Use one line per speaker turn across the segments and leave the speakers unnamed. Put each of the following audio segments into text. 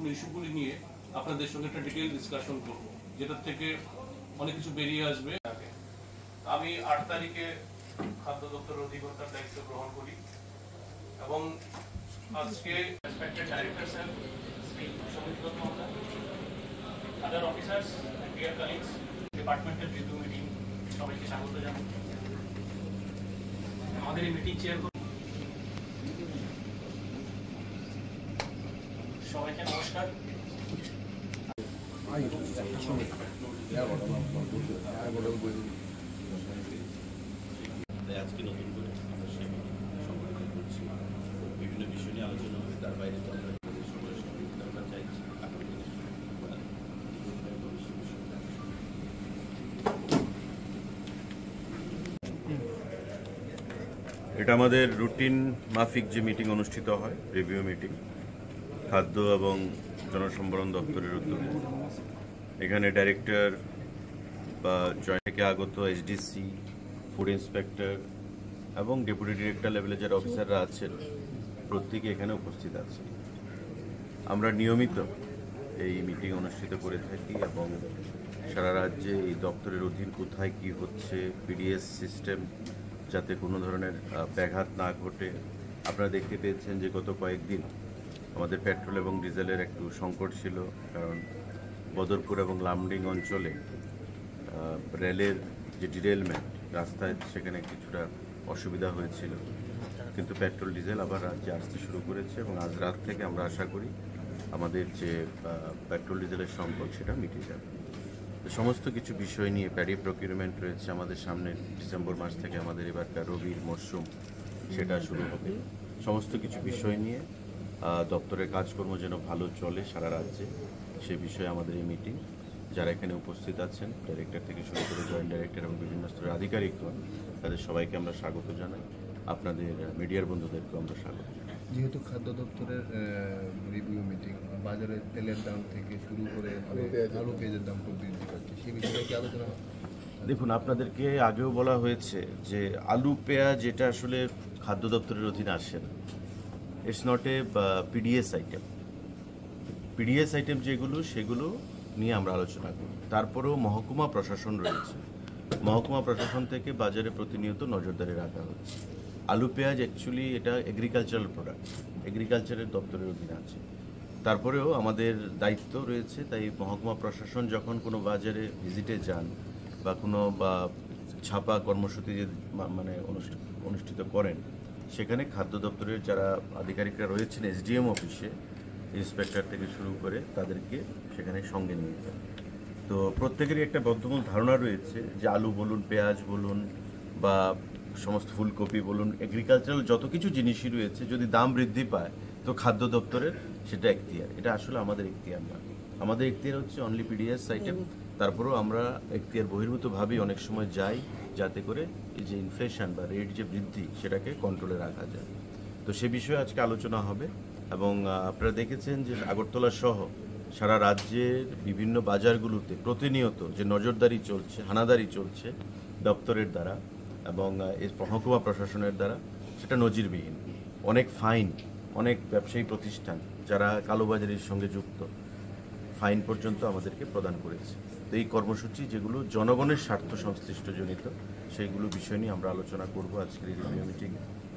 গুরুত্বপূর্ণ ইস্যুগুলি নিয়ে আপনাদের সঙ্গে একটা ডিটেইল ডিসকাশন করব, যেটার থেকে অনেক কিছু বেরিয়ে আসবে। আমি 8 তারিখে খাদ্য দপ্তরের অধিকর্তার দায়িত্ব গ্রহণ করি এবং আজকে respected director sir, Shri Samit মহোদয়, আদার অফিসার্স, ডিয়ার কলিগস, ডিপার্টমেন্টের রিভিউ মিটিং সবাইকে স্বাগত জানাই। আমাদের এই মিটিং চেয়ার করুন। সবাইকে নমস্কার।
আজকে নতুন করে আমরা সেই সংগঠিত করছি, বিভিন্ন বিষয় নিয়ে আলোচনা হবে। তার বাইরে তো আমরা সকলের সহযোগিতা আমরা চাইছি আগামী দিনে। এটা আমাদের রুটিন মাফিক যে মিটিং অনুষ্ঠিত হয়, রিভিউ মিটিং, খাদ্য এবং জনসম্ভরণ দপ্তরের উদ্যোগে। এখানে ডাইরেক্টর বা জয়েন্ট থেকে আগত এসডিসি, ফুড ইন্সপেক্টর এবং ডেপুটি ডিরেক্টর লেভেলে যারা অফিসাররা আছেন প্রত্যেকে এখানে উপস্থিত আছেন। আমরা নিয়মিত এই মিটিং অনুষ্ঠিত করে থাকি এবং সারা রাজ্যে এই দপ্তরের অধীন কোথায় কি হচ্ছে, পিডিএস সিস্টেম যাতে কোনো ধরনের ব্যাঘাত না ঘটে। আপনারা দেখতে পেয়েছেন যে গত কয়েকদিন আমাদের পেট্রোল এবং ডিজেলের একটু সংকট ছিল, কারণ বদরপুর এবং লামডিং অঞ্চলে রেলের যে ডিরেলমেন্ট, রাস্তায় সেখানে কিছুটা অসুবিধা হয়েছিল, কিন্তু পেট্রোল ডিজেল আবার রাজ্যে আসতে শুরু করেছে এবং আজ রাত থেকে আমরা আশা করি আমাদের যে পেট্রোল ডিজেলের সংকট সেটা মিটে যাবে। সমস্ত কিছু বিষয় নিয়ে প্যাডি প্রকিউরমেন্ট রয়েছে আমাদের সামনে। ডিসেম্বর মাস থেকে আমাদের এবারকার রবির মরশুম সেটা শুরু হবে। সমস্ত কিছু বিষয় নিয়ে দপ্তরের কাজকর্ম যেন ভালো চলে সারা রাজ্যে, সে বিষয়ে আমাদের এই মিটিং। যারা এখানে উপস্থিত আছেন, ডাইরেক্টর থেকে শুরু করে জয়েন্ট ডাইরেক্টর এবং বিভিন্ন স্তরের আধিকারিকগণ, তাদের সবাইকে আমরা স্বাগত জানাই। আপনাদের মিডিয়ার বন্ধুদেরকেও আমরা স্বাগত জানাই।
যেহেতু খাদ্য দপ্তরের রিভিউ মিটিং, বাজারে তেলের দাম থেকে শুরু করে আলু পেঁয়াজের দাম বৃদ্ধি পাচ্ছে, সেই বিষয়ে কি আলোচনা?
দেখুন, আপনাদেরকে আগেও বলা হয়েছে যে আলু পেঁয়াজ এটা আসলে খাদ্য দপ্তরের অধীনে আসে না। It's not a PDS item. PDS item যেগুলো, সেগুলো নিয়ে আমরা আলোচনা করি। তারপরেও মহকুমা প্রশাসন রয়েছে, মহকুমা প্রশাসন থেকে বাজারে প্রতিনিয়ত নজরদারি রাখা হচ্ছে। আলু পেঁয়াজ অ্যাকচুয়ালি এটা এগ্রিকালচারাল প্রোডাক্ট, এগ্রিকালচারের দপ্তরের অধীনে আছে। তারপরেও আমাদের দায়িত্ব রয়েছে, তাই মহকুমা প্রশাসন যখন কোনো বাজারে ভিজিটে যান বা কোনো ছাপা কর্মসূচি মানে অনুষ্ঠিত করেন, সেখানে খাদ্য দপ্তরের যারা আধিকারিকরা রয়েছেন এসডিএম অফিসে, ইন্সপেক্টর থেকে শুরু করে তাদেরকে সেখানে সঙ্গে নিয়ে যান। তো প্রত্যেকেরই একটা বদ্ধমূল ধারণা রয়েছে যে আলু বলুন, পেঁয়াজ বলুন বা সমস্ত ফুলকপি বলুন, এগ্রিকালচারাল যত কিছু জিনিসই রয়েছে, যদি দাম বৃদ্ধি পায় তো খাদ্য দপ্তরের সেটা এখতিয়ার। এটা আসলে আমাদের এখতিয়ার না। আমাদের এখতিয়ার হচ্ছে অনলি পিডিএস আইটেম। তারপরেও আমরা এখতিয়ার বহির্ভূতভাবেই অনেক সময় যাই, যাতে করে এই যে ইনফ্লেশন বা রেট যে বৃদ্ধি, সেটাকে কন্ট্রোলে রাখা যায়। তো সে বিষয়ে আজকে আলোচনা হবে এবং আপনারা দেখেছেন যে আগরতলা সহ সারা রাজ্যের বিভিন্ন বাজারগুলোতে প্রতিনিয়ত যে নজরদারি চলছে, হানাদারি চলছে দপ্তরের দ্বারা এবং এই মহকুমা প্রশাসনের দ্বারা, সেটা নজিরবিহীন। অনেক ফাইন, অনেক ব্যবসায়ী প্রতিষ্ঠান যারা কালোবাজারির সঙ্গে যুক্ত, ফাইন পর্যন্ত আমাদেরকে প্রদান করেছে। তো এই কর্মসূচি যেগুলো জনগণের স্বার্থ সংশ্লিষ্ট জনিত, সেইগুলো বিষয় নিয়ে আমরা আলোচনা করব। আজকের এই রিভিউ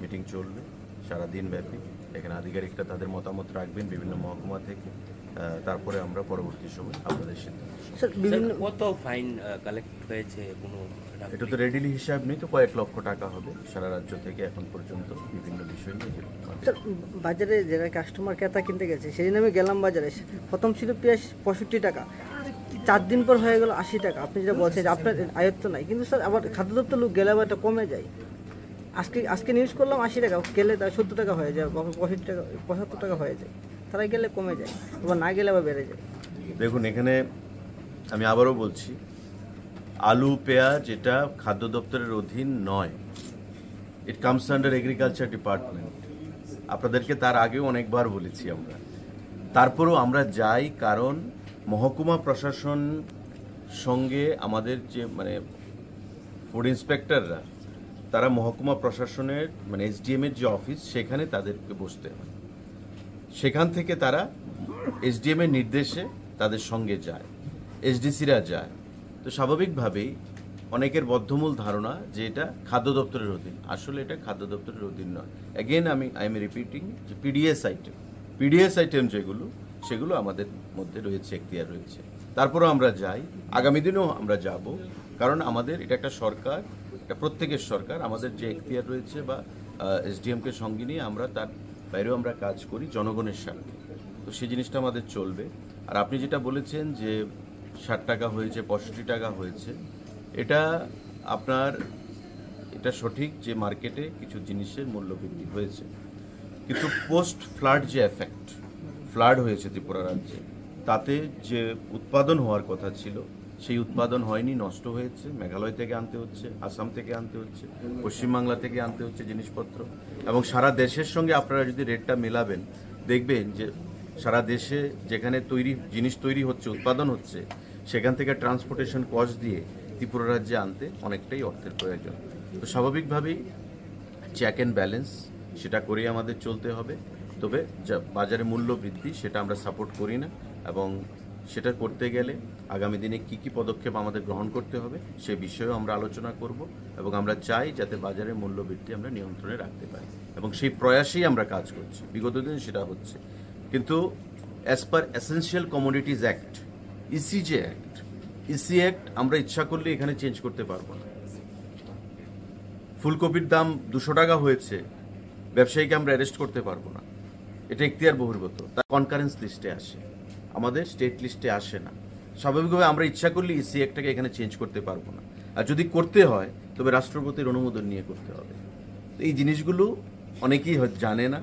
মিটিং চলবে সারাদিন ব্যাপী। এখানে আধিকারিকরা তাদের মতামত রাখবেন বিভিন্ন মহকুমা থেকে। তারপরে আমরা পরবর্তী সময় আপনাদের সিদ্ধান্ত।
কত ফাইন কালেক্ট হয়েছে?
এটা তো রেডিলি হিসাব নেই, তো কয়েক লক্ষ টাকা হবে সারা রাজ্য থেকে এখন পর্যন্ত বিভিন্ন বিষয় নিয়ে।
বাজারে যারা কাস্টমার ক্রেতা কিনতে গেছে, সেদিন আমি গেলাম বাজারে, প্রথম ছিল পেঁয়াজ 65 টাকা, 4 দিন পর হয়ে গেল 80 টাকা। আপনি যেটা বলছেন যে আপনার আয়ত্ত নাই, কিন্তু স্যার আবার খাদ্য দপ্তর লোক গেলে আবার এটা কমে যায়। আজকে নিউজ করলাম 80 টাকা, গেলে তার 70 টাকা হয়ে যায়, 75 টাকা হয়ে যায়। তারা গেলে কমে যায়, আবার না গেলে আবার বেড়ে যায়।
দেখুন, এখানে আমি আবারও বলছি, আলু পেঁয়াজ এটা খাদ্য দপ্তরের অধীন নয়। It comes under agriculture department. আপনাদেরকে তার আগেও অনেকবার বলেছি আমরা। তারপরেও আমরা যাই, কারণ মহকুমা প্রশাসন সঙ্গে আমাদের যে ফুড ইন্সপেক্টররা, তারা মহকুমা প্রশাসনের এসডিএম এর যে অফিস, সেখানে তাদেরকে বসতে হয়। সেখান থেকে তারা এসডিএম এর নির্দেশে তাদের সঙ্গে যায়, এসডিসিরা যায়। তো স্বাভাবিকভাবেই অনেকের বদ্ধমূল ধারণা যে এটা খাদ্য দপ্তরের অধীন, আসলে এটা খাদ্য দপ্তরের অধীন নয়। অ্যাগেন আই এম রিপিটিং যে পিডিএস আইটেম যেগুলো সেগুলো আমাদের মধ্যে রয়েছে, এখতিয়ার রয়েছে। তারপরেও আমরা যাই, আগামী দিনেও আমরা যাব, কারণ আমাদের এটা একটা সরকার, এটা প্রত্যেকের সরকার, আমাদের যে এখতিয়ার রয়েছে বা এসডিএমকে সঙ্গে নিয়ে আমরা তার বাইরেও আমরা কাজ করি জনগণের স্বার্থে। তো সেই জিনিসটা আমাদের চলবে। আর আপনি যেটা বলেছেন যে 60 টাকা হয়েছে, 65 টাকা হয়েছে, এটা আপনার এটা সঠিক যে মার্কেটে কিছু জিনিসের মূল্য বৃদ্ধি হয়েছে, কিন্তু পোস্ট ফ্লাড যে এফেক্ট ফ্লাড হয়েছে ত্রিপুরা রাজ্যে, তাতে যে উৎপাদন হওয়ার কথা ছিল সেই উৎপাদন হয়নি, নষ্ট হয়েছে। মেঘালয় থেকে আনতে হচ্ছে, আসাম থেকে আনতে হচ্ছে, পশ্চিমবাংলা থেকে আনতে হচ্ছে জিনিসপত্র। এবং সারা দেশের সঙ্গে আপনারা যদি রেটটা মেলাবেন, দেখবেন যে সারা দেশে যেখানে জিনিস তৈরি হচ্ছে, উৎপাদন হচ্ছে, সেখান থেকে ট্রান্সপোর্টেশন কস্ট দিয়ে ত্রিপুরা রাজ্যে আনতে অনেকটাই অর্থের প্রয়োজন। তো স্বাভাবিকভাবেই চেক অ্যান্ড ব্যালেন্স সেটা করেই আমাদের চলতে হবে। তবে যা বাজারে মূল্য বৃদ্ধি সেটা আমরা সাপোর্ট করি না, এবং সেটা করতে গেলে আগামী দিনে কি কি পদক্ষেপ আমাদের গ্রহণ করতে হবে সে বিষয়েও আমরা আলোচনা করব, এবং আমরা চাই যাতে বাজারে মূল্য বৃদ্ধি আমরা নিয়ন্ত্রণে রাখতে পারি, এবং সেই প্রয়াসেই আমরা কাজ করছি। বিগত দিনে সেটা হচ্ছে, কিন্তু as per essential commodities act, EC act আমরা ইচ্ছা করলে এখানে চেঞ্জ করতে পারবো না। ফুলকপির দাম 200 টাকা হয়েছে, ব্যবসায়ীকে আমরা অ্যারেস্ট করতে পারবো না, এটা এখতিয়ার বহির্ভূত। তার কনকারেন্স লিস্টে আসে, আমাদের স্টেট লিস্টে আসে না। স্বাভাবিকভাবে আমরা ইচ্ছা করলে ইসি অ্যাক্টটাকে এখানে চেঞ্জ করতে পারবো না, আর যদি করতে হয় তবে রাষ্ট্রপতির অনুমোদন নিয়ে করতে হবে। তো এই জিনিসগুলো অনেকেই হয়তো জানে না,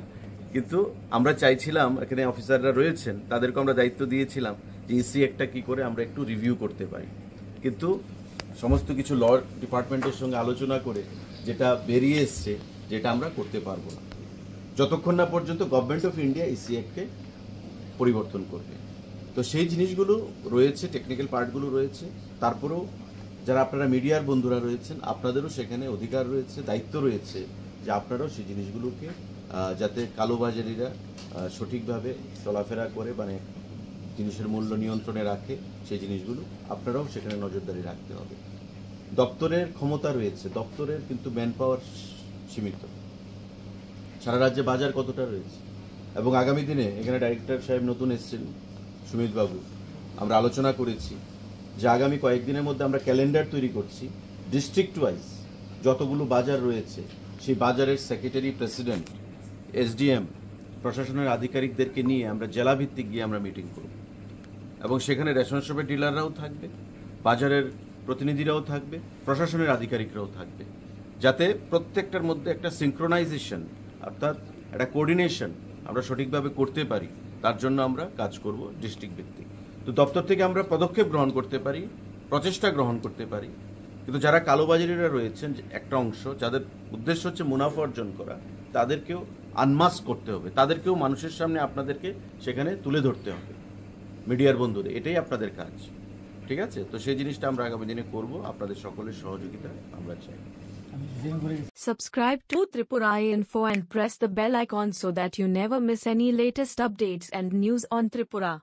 কিন্তু আমরা চাইছিলাম, এখানে অফিসাররা রয়েছেন, তাদেরকে আমরা দায়িত্ব দিয়েছিলাম যে ইসি অ্যাক্টটা কী করে আমরা একটু রিভিউ করতে পারি, কিন্তু সমস্ত কিছু ল ডিপার্টমেন্টের সঙ্গে আলোচনা করে যেটা বেরিয়ে এসছে যেটা আমরা করতে পারবো না যতক্ষণ না পর্যন্ত গভর্নমেন্ট অফ ইন্ডিয়া ইসি অ্যাক্টকে পরিবর্তন করবে। তো সেই জিনিসগুলো রয়েছে, টেকনিক্যাল পার্টগুলো রয়েছে। তারপরেও যারা আপনারা মিডিয়ার বন্ধুরা রয়েছেন, আপনাদেরও সেখানে অধিকার রয়েছে, দায়িত্ব রয়েছে যে আপনারাও সেই জিনিসগুলোকে যাতে কালোবাজারিরা সঠিকভাবে চলাফেরা করে, মানে জিনিসের মূল্য নিয়ন্ত্রণে রাখে, সেই জিনিসগুলো আপনারাও সেখানে নজরদারি রাখতে হবে। দপ্তরের ক্ষমতা রয়েছে, দপ্তরের কিন্তু ম্যান পাওয়ার সীমিত। সারা রাজ্যে বাজার কতটা রয়েছে, এবং আগামী দিনে এখানে ডাইরেক্টর সাহেব নতুন এসেছেন সুমিত বাবু, আমরা আলোচনা করেছি যে আগামী কয়েকদিনের মধ্যে আমরা ক্যালেন্ডার তৈরি করছি, ডিস্ট্রিক্ট ওয়াইজ যতগুলো বাজার রয়েছে সেই বাজারের সেক্রেটারি, প্রেসিডেন্ট, এসডিএম, প্রশাসনের আধিকারিকদেরকে নিয়ে আমরা জেলাভিত্তিক গিয়ে আমরা মিটিং করব, এবং সেখানে রেশন শপের ডিলাররাও থাকবে, বাজারের প্রতিনিধিরাও থাকবে, প্রশাসনের আধিকারিকরাও থাকবে, যাতে প্রত্যেকটার মধ্যে একটা সিনক্রোনাইজেশন অর্থাৎ একটা কোঅর্ডিনেশন আমরা সঠিকভাবে করতে পারি। তার জন্য আমরা কাজ করব ডিস্ট্রিক্ট ভিত্তিক। তো দপ্তর থেকে আমরা পদক্ষেপ গ্রহণ করতে পারি, প্রচেষ্টা গ্রহণ করতে পারি, কিন্তু যারা কালোবাজারিরা রয়েছেন একটা অংশ, যাদের উদ্দেশ্য হচ্ছে মুনাফা অর্জন করা, তাদেরকেও আনমাস্ক করতে হবে, তাদেরকেও মানুষের সামনে আপনাদেরকে সেখানে তুলে ধরতে হবে। মিডিয়ার বন্ধুদের এটাই আপনাদের কাজ, ঠিক আছে? তো সেই জিনিসটা আমরা আগামী দিনে করব, আপনাদের সকলের সহযোগিতা আমরা চাই।
Subscribe to Tripura Info and press the bell icon so that you never miss any latest updates and news on Tripura.